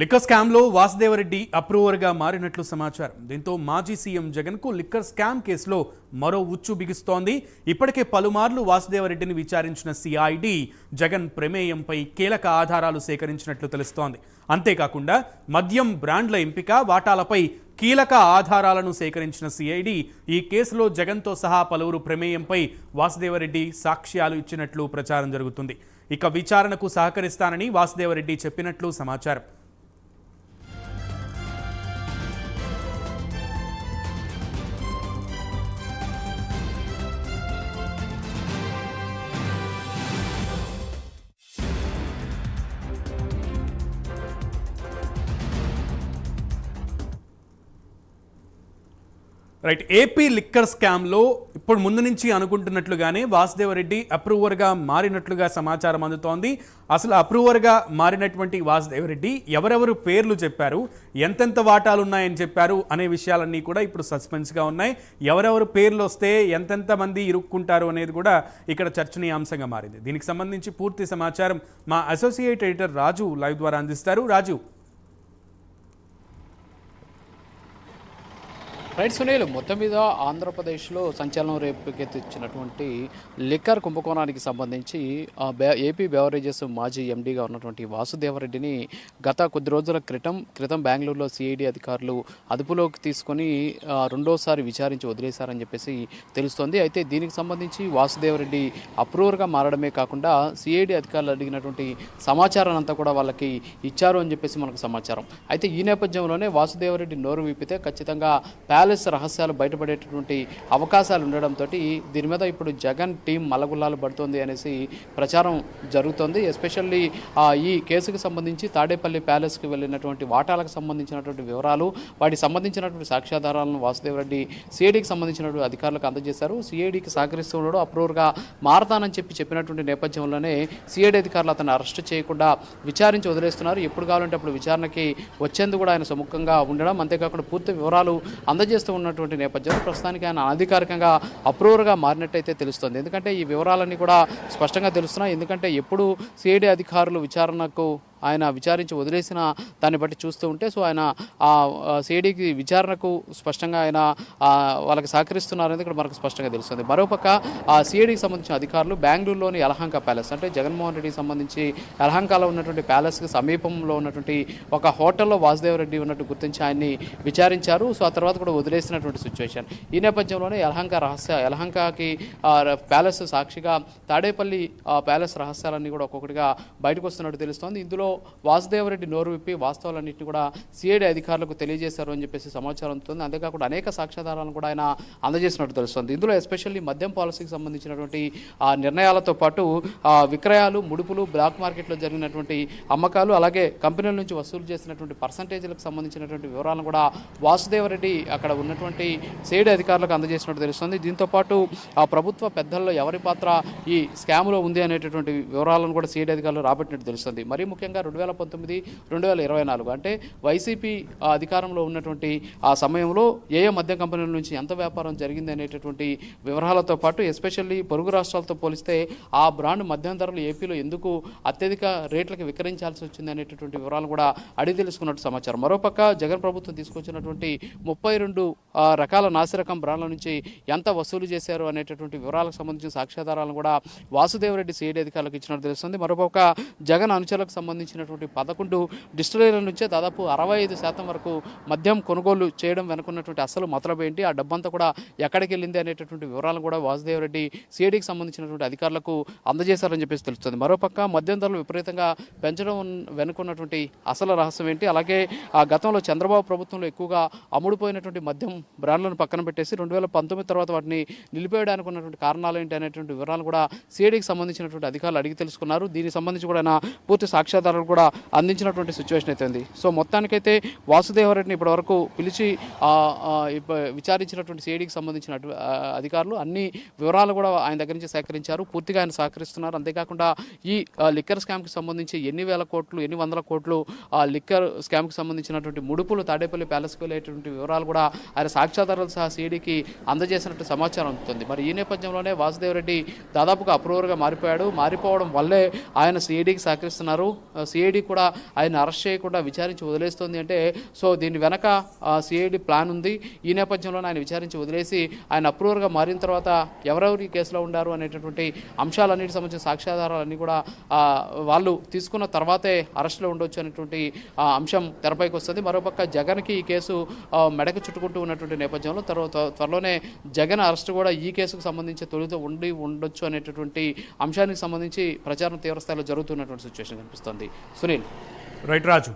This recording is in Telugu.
లిక్కర్ స్కామ్లో వాసుదేవరెడ్డి అప్రూవర్గా మారినట్లు సమాచారం. దీంతో మాజీ సీఎం జగన్కు లిక్కర్ స్కామ్ కేసులో మరో ఉచ్చు బిగుస్తోంది. ఇప్పటికే పలుమార్లు వాసుదేవరెడ్డిని విచారించిన సిఐడి జగన్ ప్రమేయంపై కీలక ఆధారాలు సేకరించినట్లు తెలుస్తోంది. అంతేకాకుండా మద్యం బ్రాండ్ల ఎంపిక, వాటాలపై కీలక ఆధారాలను సేకరించిన సిఐడి ఈ కేసులో జగన్తో సహా పలువురు ప్రమేయంపై వాసుదేవరెడ్డి సాక్ష్యాలు ఇచ్చినట్లు ప్రచారం జరుగుతుంది. ఇక విచారణకు సహకరిస్తానని వాసుదేవరెడ్డి చెప్పినట్లు సమాచారం. రైట్, ఏపీ లిక్కర్ స్కామ్లో ఇప్పుడు ముందు నుంచి అనుకుంటున్నట్లుగానే వాసుదేవరెడ్డి అప్రూవర్గా మారినట్లుగా సమాచారం అందుతోంది. అసలు అప్రూవర్గా మారినటువంటి వాసుదేవరెడ్డి ఎవరెవరు పేర్లు చెప్పారు, ఎంతెంత వాటాలు ఉన్నాయని చెప్పారు అనే విషయాలన్నీ కూడా ఇప్పుడు సస్పెన్స్గా ఉన్నాయి. ఎవరెవరు పేర్లు వస్తే ఎంతెంత మంది ఇరుక్కుంటారు అనేది కూడా ఇక్కడ చర్చనీయాంశంగా మారింది. దీనికి సంబంధించి పూర్తి సమాచారం మా అసోసియేట్ ఎడిటర్ రాజు లైవ్ ద్వారా అందిస్తారు. రాజు. రైట్ సునీల్, మొత్తం మీద ఆంధ్రప్రదేశ్లో సంచలనం రేపుకెత్తించినటువంటి లిక్కర్ కుంభకోణానికి సంబంధించి ఏపీ బెవరేజెస్ మాజీ ఎండీగా ఉన్నటువంటి వాసుదేవరెడ్డిని గత కొద్ది రోజుల క్రితం బెంగళూరులో సిఐడి అధికారులు అదుపులోకి తీసుకొని రెండోసారి విచారించి వదిలేశారని చెప్పేసి తెలుస్తోంది. అయితే దీనికి సంబంధించి వాసుదేవరెడ్డి అప్రూవర్గా మారడమే కాకుండా సిఐడి అధికారులు అడిగినటువంటి సమాచారాన్ని అంతా కూడా వాళ్ళకి ఇచ్చారు అని చెప్పేసి మనకు సమాచారం. అయితే ఈ నేపథ్యంలోనే వాసుదేవరెడ్డి నోరు విప్పితే ఖచ్చితంగా ప్యాలెస్ రహస్యాలు బయటపడేటటువంటి అవకాశాలు ఉండడంతో దీని మీద ఇప్పుడు జగన్ టీం మల్లగుల్లాలు పడుతుంది అనేసి ప్రచారం జరుగుతోంది. ఎస్పెషల్లీ ఈ కేసుకు సంబంధించి తాడేపల్లి ప్యాలెస్కి వెళ్ళినటువంటి వాటాలకు సంబంధించినటువంటి వివరాలు, వాటికి సంబంధించినటువంటి సాక్ష్యాధారాలను వాసుదేవరెడ్డి సిఐడికి సంబంధించినటువంటి అధికారులకు అందజేశారు. సిఐడికి సహకరిస్తూ ఉన్నాడు, అప్రూవర్గా మారతానని చెప్పినటువంటి నేపథ్యంలోనే సిఐడి అధికారులు అతన్ని అరెస్ట్ చేయకుండా విచారించి వదిలేస్తున్నారు. ఎప్పుడు కావాలంటే అప్పుడు విచారణకి వచ్చేందుకు కూడా ఆయన సుముఖంగా ఉండడం, అంతేకాకుండా పూర్తి వివరాలు అందజేస్తూ ఉన్నటువంటి నేపథ్యంలో ప్రస్తుతానికి ఆయన అనధికారికంగా అప్రూవర్గా మారినట్టయితే తెలుస్తుంది. ఎందుకంటే ఈ వివరాలన్నీ కూడా స్పష్టంగా తెలుస్తున్నాయి. ఎందుకంటే ఎప్పుడు సిఐడి అధికారులు విచారణకు ఆయన విచారించి వదిలేసిన దాన్ని బట్టి చూస్తూ ఉంటే ఆయన సిఐడికి విచారణకు స్పష్టంగా ఆయన వాళ్ళకి సహకరిస్తున్నారనేది ఇక్కడ మనకు స్పష్టంగా తెలుస్తుంది. మరోపక్క సిఐడికి సంబంధించిన అధికారులు బెంగళూరులోని యలహంక ప్యాలెస్, అంటే జగన్మోహన్ రెడ్డికి సంబంధించి యలహంకలో ఉన్నటువంటి ప్యాలెస్కి సమీపంలో ఉన్నటువంటి ఒక హోటల్లో వాసుదేవరెడ్డి ఉన్నట్టు గుర్తించి ఆయన్ని విచారించారు. ఆ తర్వాత కూడా వదిలేసినటువంటి సిచ్యువేషన్. ఈ నేపథ్యంలోనే యలహంకకి ప్యాలెస్ సాక్షిగా తాడేపల్లి ప్యాలెస్ రహస్యాలన్నీ కూడా ఒక్కొక్కటిగా బయటకు వస్తున్నట్టు తెలుస్తోంది. ఇందులో వాసుదేవరెడ్డి నోరు విప్పి వాస్తవాలన్నింటినీ కూడా సిఐడి అధికారులకు తెలియజేశారు అని చెప్పేసి సమాచారం ఉంటుంది. అంతేకాకుండా అనేక సాక్ష్యాధారాలను కూడా ఆయన అందజేసినట్టు తెలుస్తుంది. ఇందులో ఎస్పెషల్లీ మద్యం పాలసీకి సంబంధించినటువంటి నిర్ణయాలతో పాటు విక్రయాలు, ముడుపులు, బ్లాక్ మార్కెట్లో జరిగినటువంటి అమ్మకాలు, అలాగే కంపెనీల నుంచి వసూలు చేసినటువంటి పర్సంటేజీలకు సంబంధించినటువంటి వివరాలను కూడా వాసుదేవరెడ్డి అక్కడ ఉన్నటువంటి సిఐడి అధికారులకు అందజేసినట్టు తెలుస్తుంది. దీంతోపాటు ప్రభుత్వ పెద్దల్లో ఎవరి పాత్ర ఈ స్కామ్లో ఉంది అనేటటువంటి వివరాలను కూడా సిఐడి అధికారులు రాబట్టినట్టు తెలుస్తుంది. మరీ ముఖ్యంగా 2019, 2024 అంటే వైసీపీ అధికారంలో ఉన్నటువంటి ఆ సమయంలో ఏ మద్యం కంపెనీల నుంచి ఎంత వ్యాపారం జరిగింది అనేటటువంటి వివరాలతో పాటు ఎస్పెషల్లీ పొరుగు రాష్ట్రాలతో పోలిస్తే ఆ బ్రాండ్ మద్యం ధరలు ఏపీలో ఎందుకు అత్యధిక రేట్లకు విక్రయించాల్సి వచ్చింది అనేటటువంటి వివరాలు కూడా అడిగి తెలుసుకున్నట్టు సమాచారం. మరోపక్క జగన్ ప్రభుత్వం తీసుకొచ్చినటువంటి 32 రకాల నాసిరకం బ్రాండ్ల నుంచి ఎంత వసూలు చేశారు అనేటటువంటి వివరాలకు సంబంధించిన సాక్ష్యాధారాలను కూడా వాసుదేవరెడ్డి సిఐడి అధికారులకు ఇచ్చినట్టు తెలుస్తుంది. మరోపక్క జగన్ అనుచరులకు సంబంధించినటువంటి 11 డిస్టిలరీల నుంచే దాదాపు 65% వరకు మద్యం కొనుగోలు చేయడం వెనుకున్నటువంటి అసలు మొదలబ ఏంటి, ఆ డబ్బంతా కూడా ఎక్కడికి వెళ్ళింది అనేటటువంటి వివరాలను కూడా వాసుదేవరెడ్డి సిఐడికి సంబంధించినటువంటి అధికారులకు అందజేశారని చెప్పేసి తెలుస్తుంది. మరోపక్క మద్యం ధరలు విపరీతంగా పెంచడం వెనుకున్నటువంటి అసలు రహస్యం ఏంటి, అలాగే ఆ గతంలో చంద్రబాబు ప్రభుత్వంలో ఎక్కువగా అమ్ముడుపోయినటువంటి మద్యం బ్రాండ్లను పక్కన పెట్టేసి 2019 తర్వాత వాటిని నిలిపేయడానికి ఉన్నటువంటి కారణాలు ఏంటి అనేటువంటి వివరాలు కూడా సిఐడికి సంబంధించినటువంటి అధికారులు అడిగి తెలుసుకున్నారు. దీనికి సంబంధించి కూడా పూర్తి సాక్ష్యాధారాలు కూడా అందించినటువంటి సిచ్యువేషన్ అయితే ఉంది. మొత్తానికైతే వాసుదేవరెడ్డిని ఇప్పటివరకు పిలిచి విచారించినటువంటి సిఐడికి సంబంధించిన అధికారులు అన్ని వివరాలు కూడా ఆయన దగ్గర నుంచి సేకరించారు. పూర్తిగా ఆయన సహకరిస్తున్నారు. అంతేకాకుండా ఈ లిక్కర్ స్కామ్కి సంబంధించి ఎన్ని వేల కోట్లు, ఎన్ని వందల కోట్లు లిక్కర్ స్కామ్కి సంబంధించినటువంటి ముడుపులు తాడేపల్లి ప్యాలెస్కి వెళ్ళేటువంటి వివరాలు కూడా ఆయన సాక్ష్యాధారాలు సహా సిఐడికి అందజేసినట్టు సమాచారం అందుతుంది. మరి ఈ నేపథ్యంలోనే వాసుదేవరెడ్డి దాదాపుగా అప్రూవర్గా మారిపోవడం వల్లే ఆయన సిఐడికి సహకరిస్తున్నారు. సిఐడి కూడా ఆయన అరెస్ట్ చేయకుండా విచారించి వదిలేస్తుంది అంటే సో దీని వెనక సిఐడి ప్లాన్ ఉంది. ఈ నేపథ్యంలో ఆయన విచారించి వదిలేసి ఆయన అప్రూవర్గా మారిన తర్వాత ఎవరెవరు ఈ కేసులో ఉండారు అనేటటువంటి అంశాలన్నిటికి సంబంధించిన సాక్ష్యాధారాలన్నీ కూడా వాళ్ళు తీసుకున్న తర్వాతే అరెస్ట్లో ఉండొచ్చు అనేటువంటి అంశం తెరపైకి వస్తుంది. మరోపక్క జగన్కి ఈ కేసు మెడకు చుట్టుకుంటూ ఉన్నటువంటి నేపథ్యంలో త్వరలోనే జగన్ అరెస్ట్ కూడా ఈ కేసుకు సంబంధించి తొలితో ఉండొచ్చు అనేటటువంటి అంశానికి సంబంధించి ప్రచారం తీవ్రస్థాయిలో జరుగుతున్నటువంటి సిచ్యువేషన్ కనిపిస్తుంది. సునీల్. రైట్ రాజు.